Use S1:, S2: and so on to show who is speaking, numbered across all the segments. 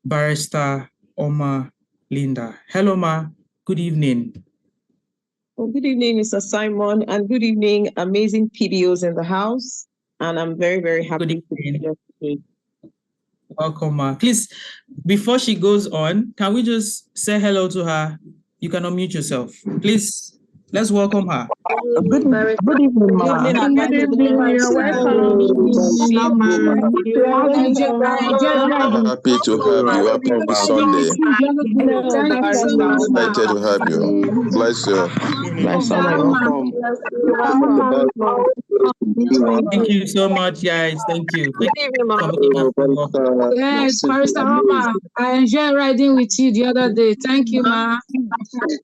S1: Barrister Oma Lynda. Hello, Ma. Good evening.
S2: Well, good evening, Mr. Simon, and good evening, amazing PBOs in the house. And I'm very, very happy to be here today.
S1: Welcome, Ma. Please, before she goes on, can we just say hello to her? You can unmute yourself. Please, let's welcome her.
S2: Good evening, Ma.
S3: Good evening, you're welcome.
S4: Happy to have you. Welcome this Sunday. Excited to have you. Bless you.
S1: Thank you so much, guys. Thank you.
S3: Yes, Barrister Oma, I enjoyed riding with you the other day. Thank you, Ma.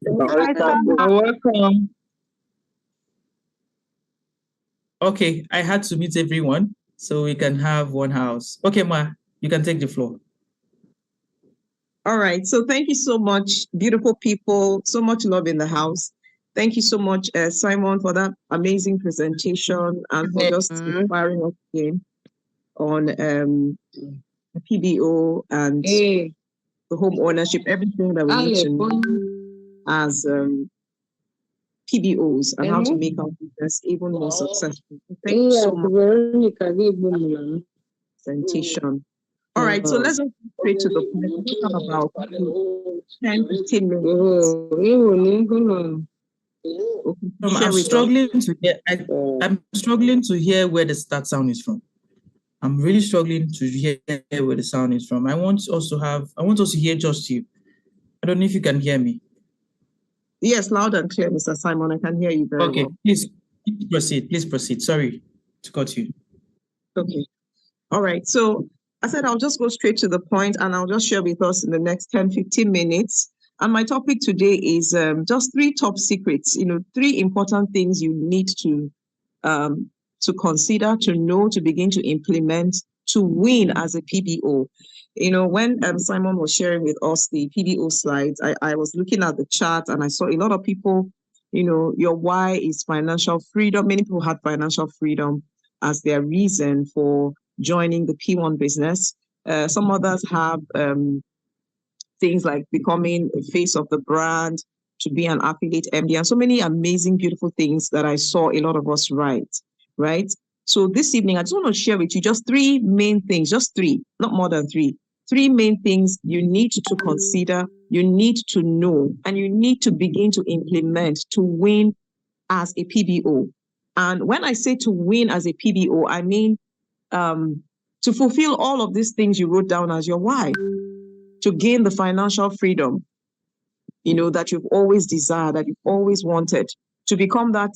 S1: You're welcome. Okay, I had to meet everyone so we can have one house. Okay, Ma, you can take the floor.
S2: All right. So thank you so much, beautiful people. So much love in the house. Thank you so much, Simon, for that amazing presentation and for just inspiring us again on PBO and the home ownership, everything that we need to know as PBOs and how to make our business even more successful. Thank you so much for the presentation. All right, so let's go straight to the point. We'll talk about 10-15 minutes.
S1: I'm struggling to hear where the start sound is from. I'm really struggling to hear where the sound is from. I want us to hear just you. I don't know if you can hear me.
S2: Yes, loud and clear, Mr. Simon. I can hear you very well.
S1: Please proceed. Please proceed. Sorry to cut you.
S2: Okay. All right. So I said I'll just go straight to the point and I'll just share with us in the next 10-15 minutes. And my topic today is just 3 top secrets, 3 important things you need to consider, to know, to begin to implement, to win as a PBO. When Simon was sharing with us the PBO slides, I was looking at the chart and I saw a lot of people, your why is financial freedom. Many people had financial freedom as their reason for joining the P1 business. Some others have things like becoming a face of the brand, to be an affiliate MD, and so many amazing, beautiful things that I saw a lot of us write, right? So this evening, I just want to share with you just 3 main things, just 3, not more than 3. 3 main things you need to consider, you need to know, and you need to begin to implement to win as a PBO. And when I say to win as a PBO, I mean to fulfill all of these things you wrote down as your why, to gain the financial freedom, that you've always desired, that you've always wanted, to become that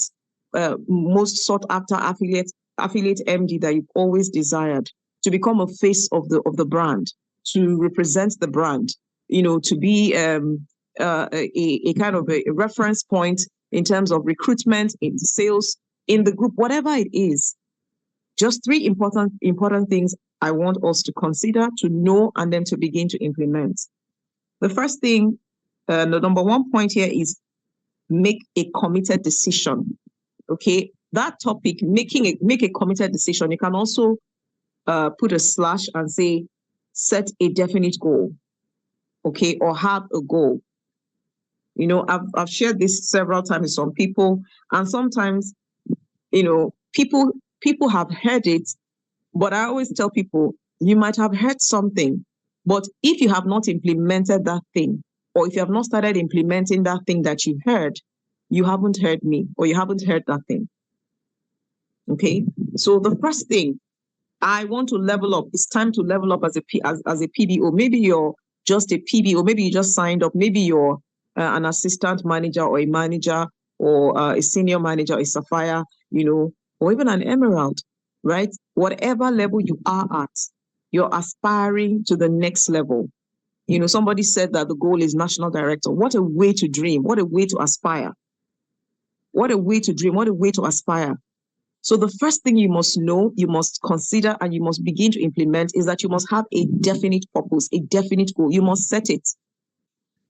S2: most sought after affiliate MD that you've always desired, to become a face of the brand, to represent the brand, to be a kind of a reference point in terms of recruitment, in sales, in the group, whatever it is. Just 3 important things I want us to consider, to know, and then to begin to implement. The first thing, the number 1 point here is make a committed decision. Okay, that topic, make a committed decision. You can also put a slash and say, set a definite goal. Okay, or have a goal. I've shared this several times with some people, and sometimes, people have heard it, but I always tell people, you might have heard something, but if you have not implemented that thing, or if you have not started implementing that thing that you heard, you haven't heard me, or you haven't heard that thing. Okay, so the first thing, I want to level up. It's time to level up as a PBO. Maybe you're just a PBO, maybe you just signed up, maybe you're an assistant manager or a manager or a senior manager, a sapphire, or even an emerald, right? Whatever level you are at, you're aspiring to the next level. Somebody said that the goal is national director. What a way to dream. What a way to aspire. What a way to dream. What a way to aspire. So the first thing you must know, you must consider, and you must begin to implement is that you must have a definite purpose, a definite goal. You must set it.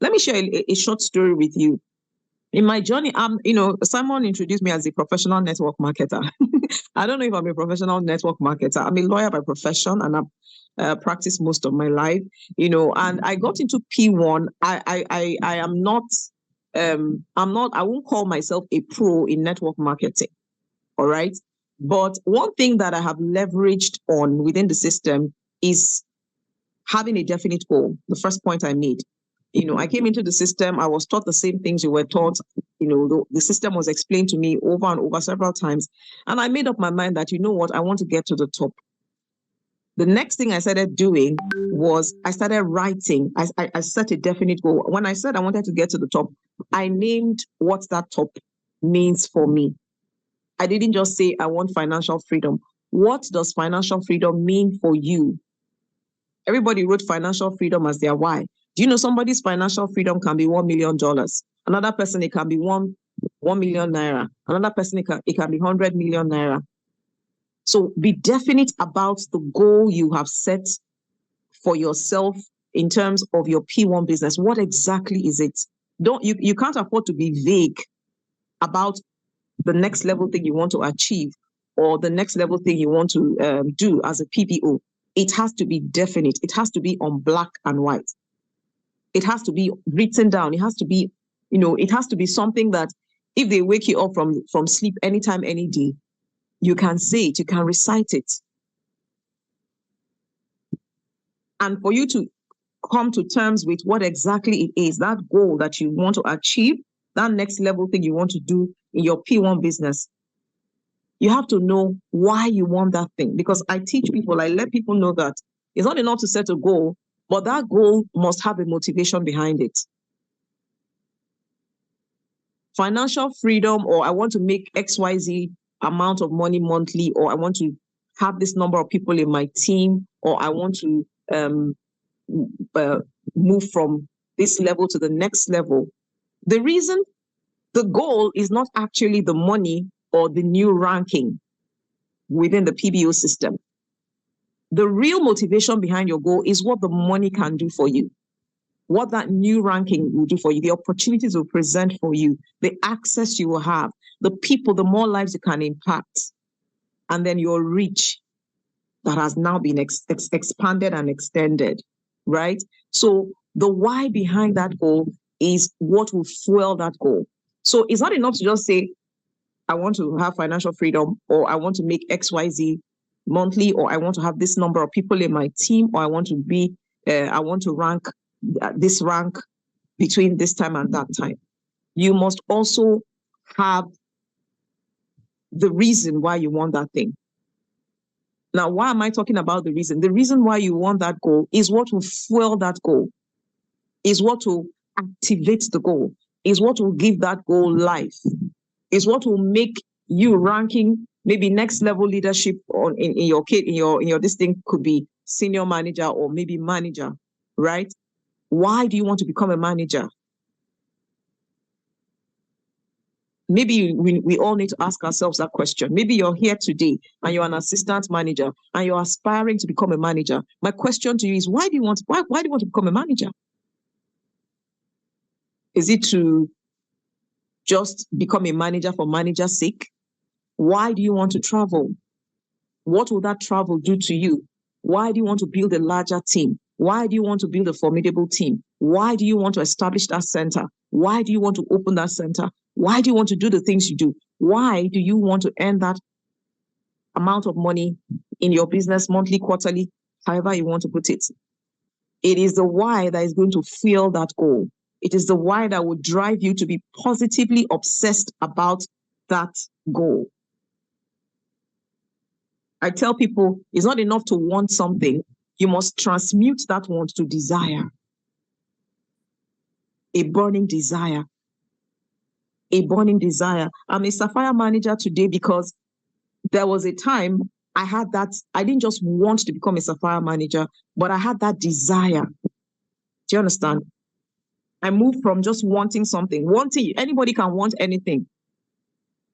S2: Let me share a short story with you. In my journey, Simon introduced me as a professional network marketer. I don't know if I'm a professional network marketer. I'm a lawyer by profession, and practiced most of my life, and I got into P1. I am not, I won't call myself a pro in network marketing. All right. But one thing that I have leveraged on within the system is having a definite goal. The first point I made, I came into the system, I was taught the same things you were taught. The system was explained to me over and over several times. And I made up my mind that, I want to get to the top. The next thing I started doing was I started writing. I set a definite goal. When I said I wanted to get to the top, I named what that top means for me. I didn't just say I want financial freedom. What does financial freedom mean for you? Everybody wrote financial freedom as their why. Do you know somebody's financial freedom can be $1 million? Another person, it can be 1 million naira. Another person, it can be 100 million naira. So be definite about the goal you have set for yourself in terms of your P1 business. What exactly is it? You can't afford to be vague about the next level thing you want to achieve or the next level thing you want to do as a PBO. It has to be definite. It has to be on black and white. It has to be written down. It has to be, it has to be something that if they wake you up from sleep anytime, any day, you can say it, you can recite it. And for you to come to terms with what exactly it is, that goal that you want to achieve, that next level thing you want to do in your P1 business, you have to know why you want that thing. Because I teach people, I let people know that it's not enough to set a goal, but that goal must have a motivation behind it. Financial freedom, or I want to make XYZ amount of money monthly, or I want to have this number of people in my team, or I want to move from this level to the next level. The goal is not actually the money or the new ranking within the PBO system. The real motivation behind your goal is what the money can do for you, what that new ranking will do for you, the opportunities will present for you, the access you will have, the people, the more lives you can impact, and then your reach that has now been expanded and extended, right? So the why behind that goal is what will fuel that goal. So it's not enough to just say, I want to have financial freedom, or I want to make XYZ monthly, or I want to have this number of people in my team, or I want to rank this rank between this time and that time. You must also have the reason why you want that thing. Now, why am I talking about the reason? The reason why you want that goal is what will fuel that goal, is what will activate the goal, is what will give that goal life, is what will make you ranking maybe next level leadership in your this thing could be senior manager or maybe manager, right? Why do you want to become a manager? Maybe we all need to ask ourselves that question. Maybe you're here today and you're an assistant manager and you're aspiring to become a manager. My question to you is, why do you want to become a manager? Is it to just become a manager for manager's sake? Why do you want to travel? What will that travel do to you? Why do you want to build a larger team? Why do you want to build a formidable team? Why do you want to establish that center? Why do you want to open that center? Why do you want to do the things you do? Why do you want to earn that amount of money in your business monthly, quarterly, however you want to put it? It is the why that is going to fuel that goal. It is the why that will drive you to be positively obsessed about that goal. I tell people it's not enough to want something. You must transmute that want to desire. A burning desire. A burning desire. I'm a Sapphire manager today because there was a time I had that. I didn't just want to become a Sapphire manager, but I had that desire. Do you understand? I moved from just wanting something. Anybody can want anything.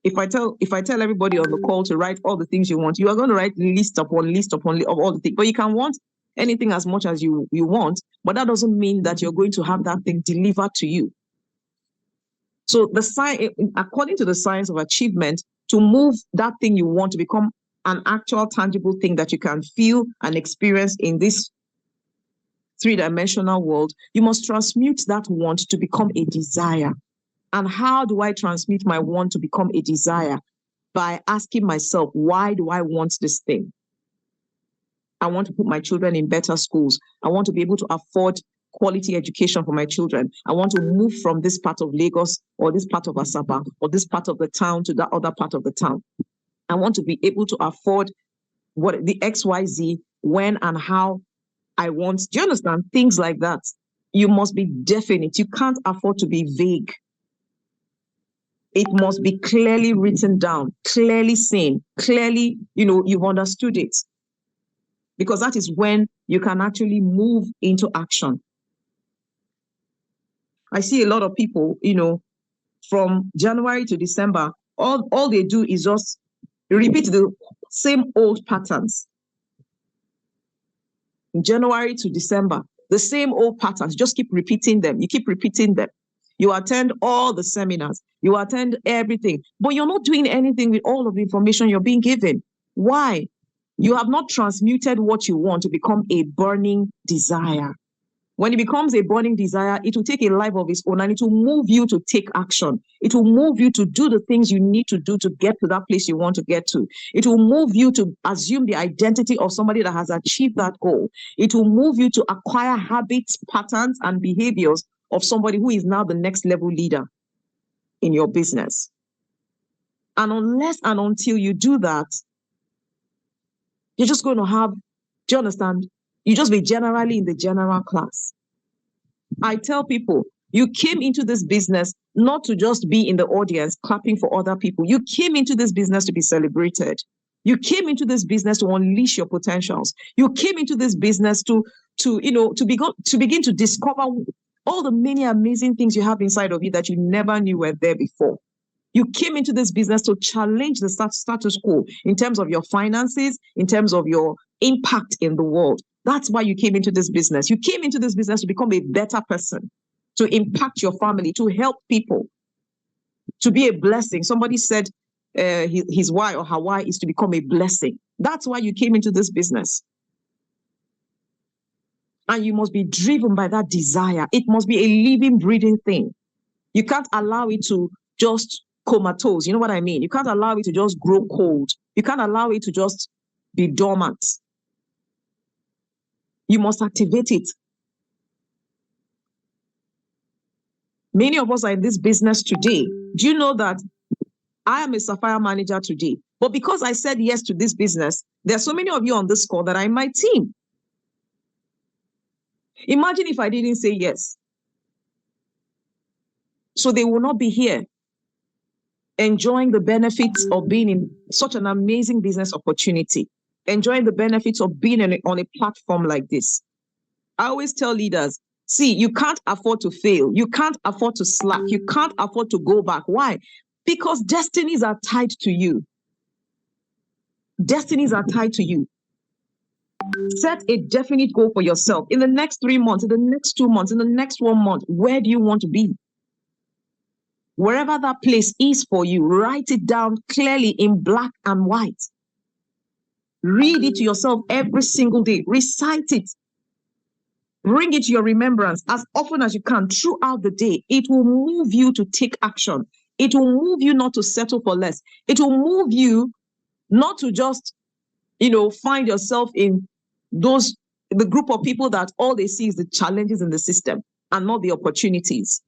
S2: If I tell everybody on the call to write all the things you want, you are going to write list upon list of all the things. But you can want anything as much as you want, but that doesn't mean that you're going to have that thing delivered to you. So according to the science of achievement, to move that thing you want to become an actual tangible thing that you can feel and experience in this three-dimensional world, you must transmute that want to become a desire. And how do I transmute my want to become a desire? By asking myself, why do I want this thing? I want to put my children in better schools. I want to be able to afford quality education for my children. I want to move from this part of Lagos or this part of Asaba or this part of the town to that other part of the town. I want to be able to afford what the XYZ, when and how I want. Do you understand? Things like that. You must be definite. You can't afford to be vague. It must be clearly written down, clearly seen, clearly, you've understood it. Because that is when you can actually move into action. I see a lot of people, from January to December, all they do is just repeat the same old patterns. January to December, the same old patterns, just keep repeating them. You keep repeating them. You attend all the seminars, you attend everything, but you're not doing anything with all of the information you're being given. Why? You have not transmuted what you want to become a burning desire. When it becomes a burning desire, it will take a life of its own and it will move you to take action. It will move you to do the things you need to do to get to that place you want to get to. It will move you to assume the identity of somebody that has achieved that goal. It will move you to acquire habits, patterns, and behaviors of somebody who is now the next level leader in your business. And unless and until you do that, you're just going to have, do you understand? You just be generally in the general class. I tell people, you came into this business not to just be in the audience clapping for other people. You came into this business to be celebrated. You came into this business to unleash your potentials. You came into this business to begin to discover all the many amazing things you have inside of you that you never knew were there before. You came into this business to challenge the status quo in terms of your finances, in terms of your impact in the world. That's why you came into this business. You came into this business to become a better person, to impact your family, to help people, to be a blessing. Somebody said his why or her why is to become a blessing. That's why you came into this business. And you must be driven by that desire. It must be a living, breathing thing. You can't allow it to just comatose. You know what I mean? You can't allow it to just grow cold. You can't allow it to just be dormant. You must activate it. Many of us are in this business today. Do you know that I am a Sapphire manager today? But because I said yes to this business, there are so many of you on this call that are in my team. Imagine if I didn't say yes. So they will not be here enjoying the benefits of being in such an amazing business opportunity, enjoying the benefits of being on a platform like this. I always tell leaders, see, you can't afford to fail. You can't afford to slack. You can't afford to go back. Why? Because destinies are tied to you. Destinies are tied to you. Set a definite goal for yourself. In the next 3 months, in the next 2 months, in the next 1 month, where do you want to be? Wherever that place is for you, write it down clearly in black and white. Read it to yourself every single day. Recite it. Bring it to your remembrance as often as you can throughout the day. It will move you to take action. It will move you not to settle for less. It will move you not to just, find yourself in the group of people that all they see is the challenges in the system and not the opportunities.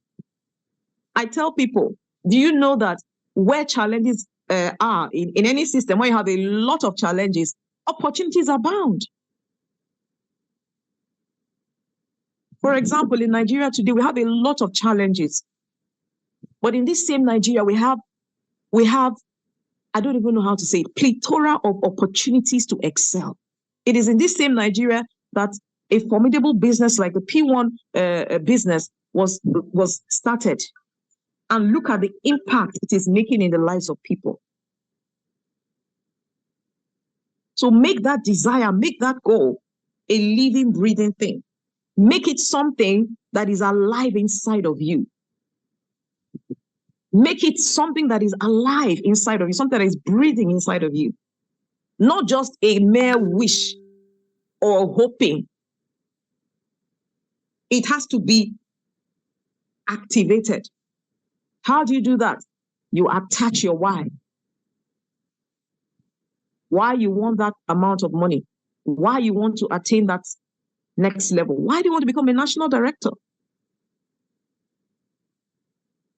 S2: I tell people, do you know that where challenges are in any system, where you have a lot of challenges, opportunities abound? For example, in Nigeria today, we have a lot of challenges. But in this same Nigeria, we have, I don't even know how to say it, plethora of opportunities to excel. It is in this same Nigeria that a formidable business like the P1 business was started. And look at the impact it is making in the lives of people. So make that desire, make that goal a living, breathing thing. Make it something that is alive inside of you. Make it something that is alive inside of you, something that is breathing inside of you. not just a mere wish or hoping. It has to be activated. How do you do that? You attach your why. Why you want that amount of money? Why you want to attain that next level? Why do you want to become a national director?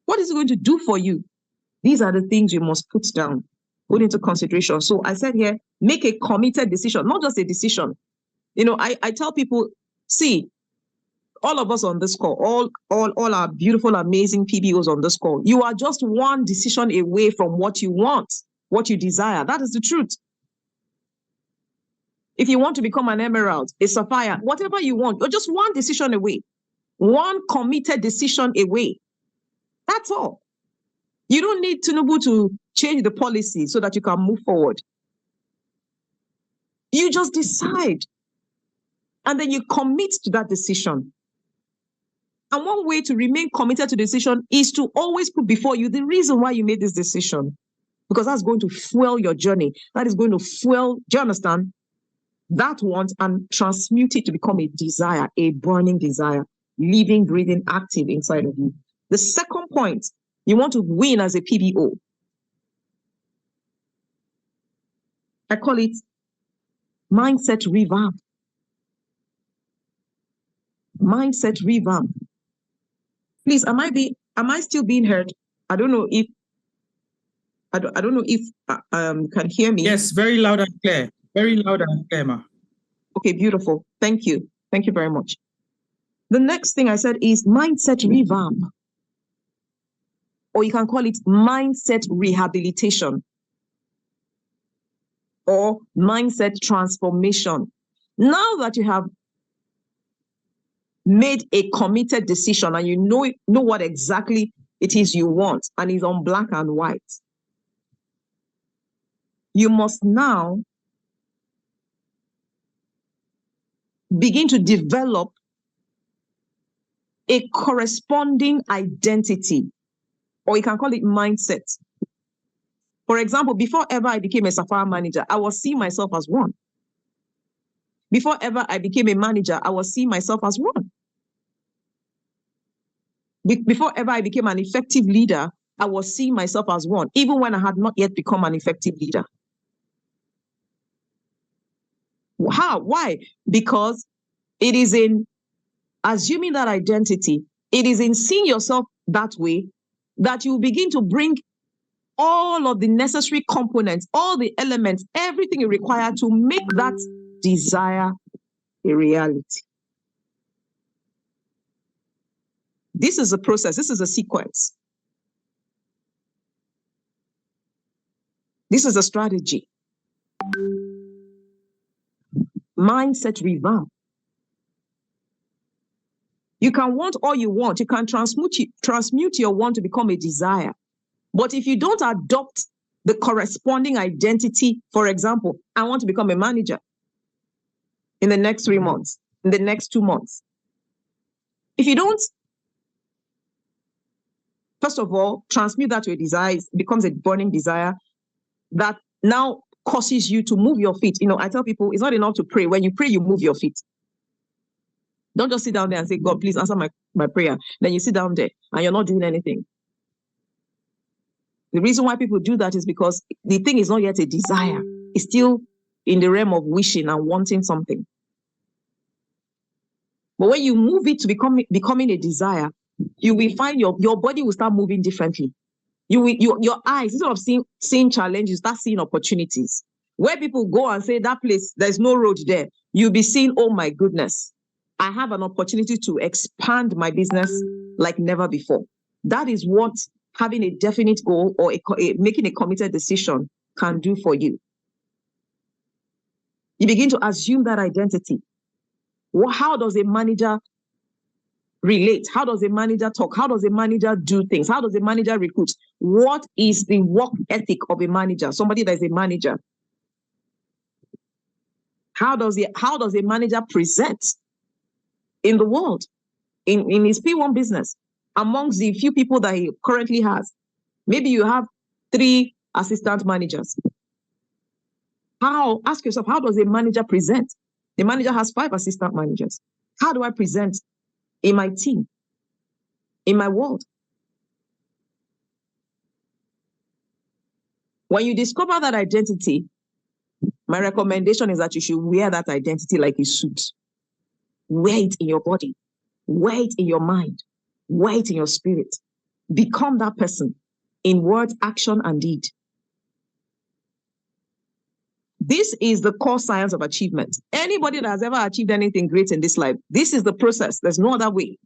S2: What is it going to do for you? These are the things you must put down, put into consideration. So I said here, make a committed decision, not just a decision. You know, I tell people, see, all of us on this call, all our beautiful, amazing PBOs on this call, you are just one decision away from what you want, what you desire. That is the truth. If you want to become an emerald, a sapphire, whatever you want, you're just one decision away, one committed decision away. That's all. You don't need Tinubu to change the policy so that you can move forward. You just decide, and then you commit to that decision. And one way to remain committed to the decision is to always put before you the reason why you made this decision, because that's going to fuel your journey. That is going to fuel, do you understand? That want, and transmute it to become a desire, a burning desire, living, breathing, active inside of you. The second point, you want to win as a PBO. I call it mindset revamp. Mindset revamp. Please, am I still being heard? I don't know if can hear me.
S1: Yes, very loud and clear. Very loud and clear, ma.
S2: Okay, beautiful. Thank you. Thank you very much. The next thing I said is mindset revamp. Or you can call it mindset rehabilitation or mindset transformation. Now that you have made a committed decision and you know what exactly it is you want, and it's on black and white, you must now begin to develop a corresponding identity, or you can call it mindset. For example, before ever I became a Sapphire manager, I was seeing myself as one. Before ever I became a manager, I was seeing myself as one. Before ever I became an effective leader, I was seeing myself as one, even when I had not yet become an effective leader. How? Why? Because it is in assuming that identity, it is in seeing yourself that way that you begin to bring all of the necessary components, all the elements, everything you require to make that desire a reality. This is a process. This is a sequence. This is a strategy. Mindset revamp. You can want all you want. You can transmute your want to become a desire. But if you don't adopt the corresponding identity, for example, I want to become a manager in the next 3 months, in the next 2 months. If you don't, first of all, transmute that to a desire, it becomes a burning desire that now causes you to move your feet. You know, I tell people it's not enough to pray. When you pray, you move your feet. Don't just sit down there and say, God, please answer my prayer. Then you sit down there and you're not doing anything. The reason why people do that is because the thing is not yet a desire. It's still in the realm of wishing and wanting something. But when you move it to becoming a desire, you will find your body will start moving differently. Your eyes, instead of seeing challenges, start seeing opportunities. Where people go and say, that place, there's no road there, you'll be seeing, oh my goodness, I have an opportunity to expand my business like never before. That is what having a definite goal or making a committed decision can do for you. You begin to assume that identity. How does a manager relate? How does a manager talk? How does a manager do things? How does a manager recruit? What is the work ethic of a manager? Somebody that is a manager. How does a manager present in the world, in his P1 business, amongst the few people that he currently has? Maybe you have 3 assistant managers. Ask yourself, how does a manager present? The manager has 5 assistant managers. How do I present in my team, in my world? When you discover that identity, my recommendation is that you should wear that identity like a suit. Wear it in your body, wear it in your mind, wear it in your spirit. Become that person in word, action, and deed. This is the core science of achievement. Anybody that has ever achieved anything great in this life, this is the process. There's no other way.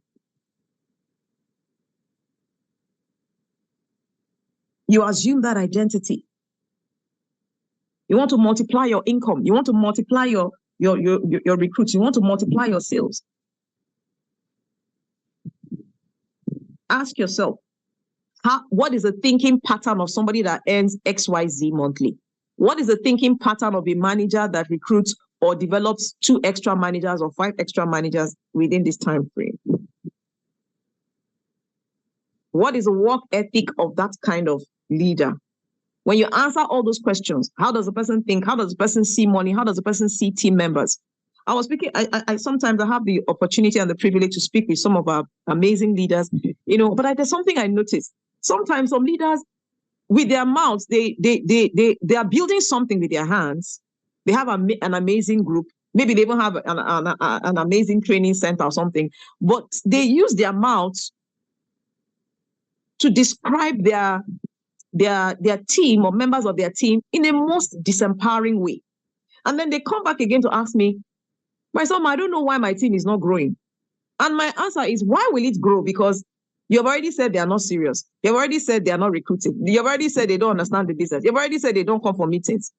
S2: You assume that identity. You want to multiply your income. You want to multiply your recruits. You want to multiply your sales. Ask yourself, what is the thinking pattern of somebody that earns XYZ monthly? What is the thinking pattern of a manager that recruits or develops 2 extra managers or 5 extra managers within this time frame? What is the work ethic of that kind of leader? When you answer all those questions, how does the person think? How does the person see money? How does the person see team members? I was speaking, I sometimes I have the opportunity and the privilege to speak with some of our amazing leaders, but there's something I noticed. Sometimes some leaders, with their mouths, they are building something with their hands. They have an amazing group. Maybe they even have an amazing training center or something, but they use their mouths to describe their team or members of their team in a most disempowering way. And then they come back again to ask me, my son, I don't know why my team is not growing. And my answer is, why will it grow? Because you've already said they are not serious. You've already said they are not recruiting. You've already said they don't understand the business. You've already said they don't come for meetings.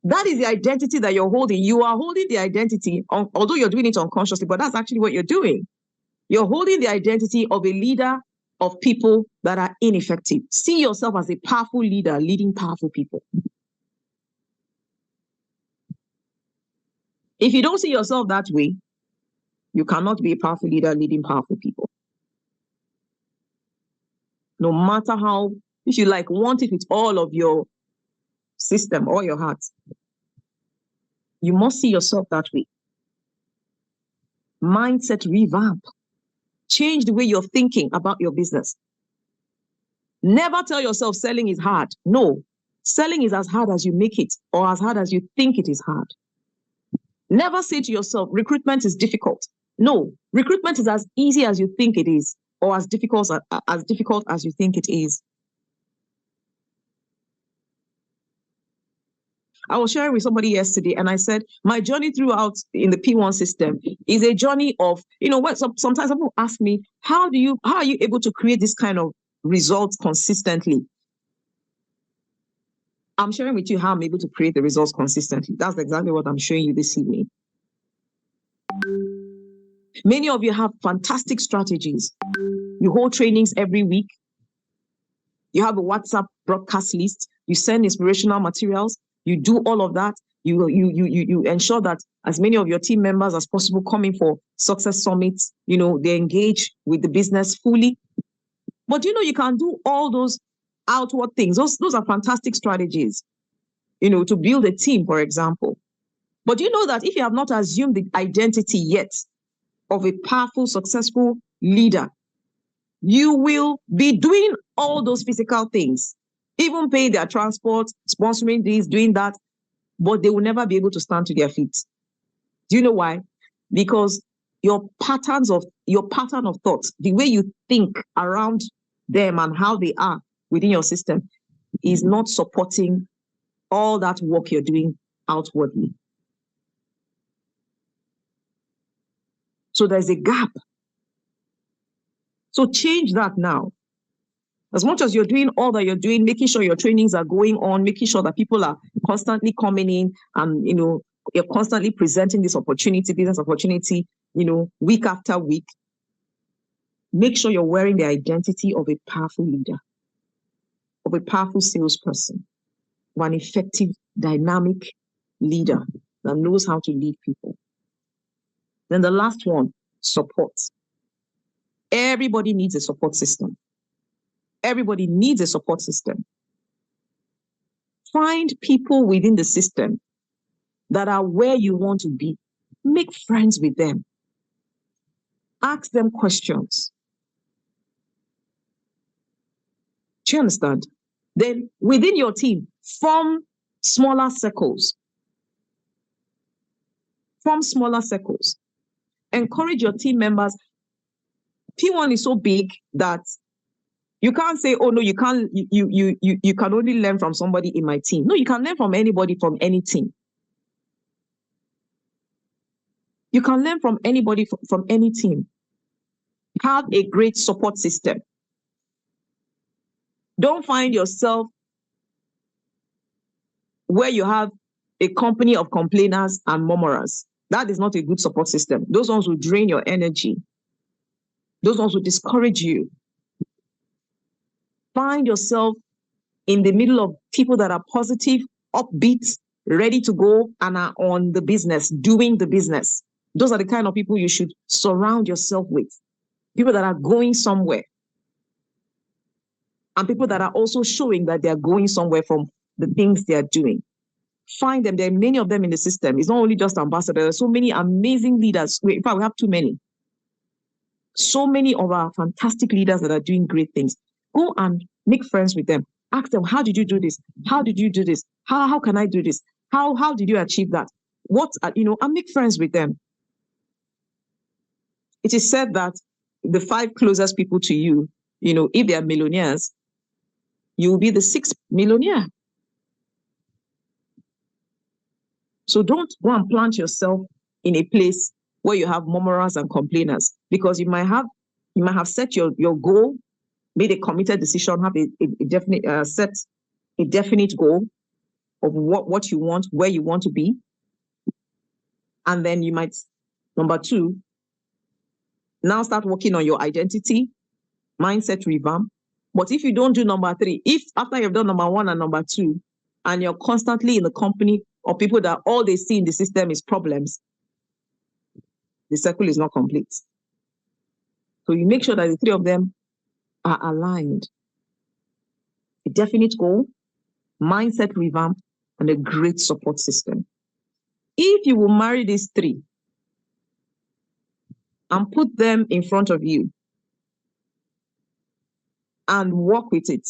S2: That is the identity that you're holding. You are holding the identity, although you're doing it unconsciously, but that's actually what you're doing. You're holding the identity of a leader of people that are ineffective. See yourself as a powerful leader leading powerful people. If you don't see yourself that way, you cannot be a powerful leader leading powerful people. No matter how, if you want it with all of your system, all your heart, you must see yourself that way. Mindset revamp. Change the way you're thinking about your business. Never tell yourself selling is hard. No, selling is as hard as you make it or as hard as you think it is hard. Never say to yourself, recruitment is difficult. No, recruitment is as easy as you think it is or as difficult as you think it is. I was sharing with somebody yesterday and I said, my journey throughout in the P1 system is a journey of, sometimes people ask me, how are you able to create this kind of results consistently? I'm sharing with you how I'm able to create the results consistently. That's exactly what I'm showing you this evening. Many of you have fantastic strategies. You hold trainings every week. You have a WhatsApp broadcast list. You send inspirational materials. You do all of that. You ensure that as many of your team members as possible come in for success summits. They engage with the business fully. But you can do all those outward things. Those are fantastic strategies, to build a team, for example. But you know that if you have not assumed the identity yet of a powerful, successful leader, you will be doing all those physical things, even paying their transport, sponsoring this, doing that, but they will never be able to stand to their feet. Do you know why? Because your pattern of thought, the way you think around them and how they are within your system is not supporting all that work you're doing outwardly. So there's a gap. So change that now. As much as you're doing all that you're doing, making sure your trainings are going on, making sure that people are constantly coming in and, you're constantly presenting this opportunity, business opportunity, week after week. Make sure you're wearing the identity of a powerful leader, of a powerful salesperson, of an effective, dynamic leader that knows how to lead people. Then the last one, support. Everybody needs a support system. Everybody needs a support system. Find people within the system that are where you want to be. Make friends with them. Ask them questions. Do you understand? Then within your team, form smaller circles. Form smaller circles. Encourage your team members. P1 is so big that you can't say, oh no, you can't, you can only learn from somebody in my team. No, you can learn from anybody from any team. You can learn from anybody from any team. Have a great support system. Don't find yourself where you have a company of complainers and murmurers. That is not a good support system. Those ones will drain your energy. Those ones will discourage you. Find yourself in the middle of people that are positive, upbeat, ready to go, and are on the business, doing the business. Those are the kind of people you should surround yourself with. People that are going somewhere. And people that are also showing that they are going somewhere from the things they are doing. Find them. There are many of them in the system. It's not only just ambassadors. There are so many amazing leaders. In fact, we have too many. So many of our fantastic leaders that are doing great things. Go and make friends with them. Ask them, how did you do this? How did you do this? How can I do this? How did you achieve that? And make friends with them. It is said that the 5 closest people to you, if they are millionaires, you will be the 6th millionaire. So don't go and plant yourself in a place where you have murmurers and complainers, because you might have set your goal, made a committed decision, have a definite set a definite goal of what you want, where you want to be. And then you might, number 2, now start working on your identity, mindset revamp. But if you don't do number 3, if after you've done number 1 and number 2, and you're constantly in the company of people that all they see in the system is problems, the circle is not complete. So you make sure that the 3 of them are aligned. A definite goal, mindset revamp, and a great support system. If you will marry these 3 and put them in front of you and work with it,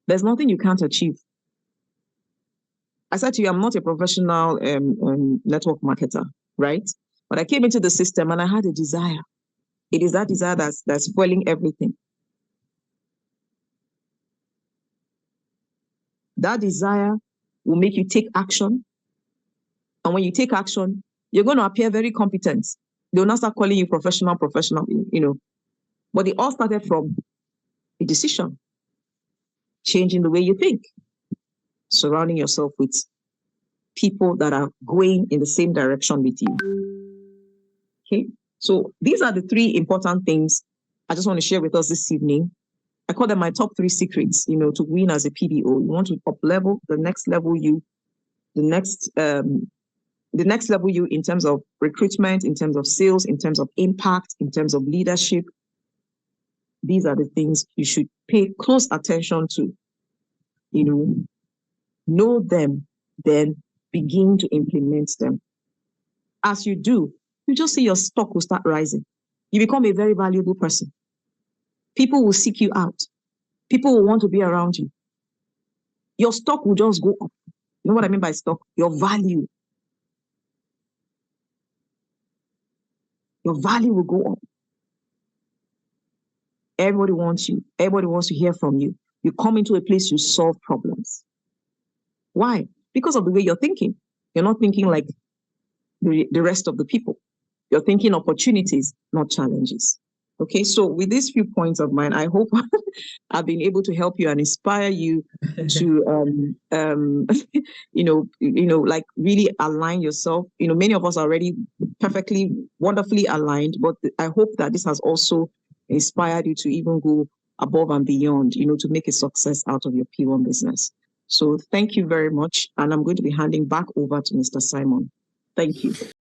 S2: there's nothing you can't achieve. I said to you, I'm not a professional network marketer, right? But I came into the system and I had a desire. It is that desire that's spoiling everything. That desire will make you take action. And when you take action, you're going to appear very competent. They'll not start calling you professional, But it all started from a decision. Changing the way you think. Surrounding yourself with people that are going in the same direction with you. Okay, so these are the 3 important things I just want to share with us this evening. I call them my top 3 secrets, to win as a PDO. You want to up-level the next level you, the next level you in terms of recruitment, in terms of sales, in terms of impact, in terms of leadership. These are the things you should pay close attention to. Know them, then begin to implement them. As you do, you just see your stock will start rising. You become a very valuable person. People will seek you out. People will want to be around you. Your stock will just go up. You know what I mean by stock? Your value. Your value will go up. Everybody wants you. Everybody wants to hear from you. You come into a place you solve problems. Why? Because of the way you're thinking. You're not thinking like the rest of the people. You're thinking opportunities, not challenges. Okay, so with these few points of mine, I hope I've been able to help you and inspire you to, like really align yourself. Many of us are already perfectly, wonderfully aligned, but I hope that this has also inspired you to even go above and beyond, to make a success out of your P1 business. So thank you very much. And I'm going to be handing back over to Mr. Simon. Thank you.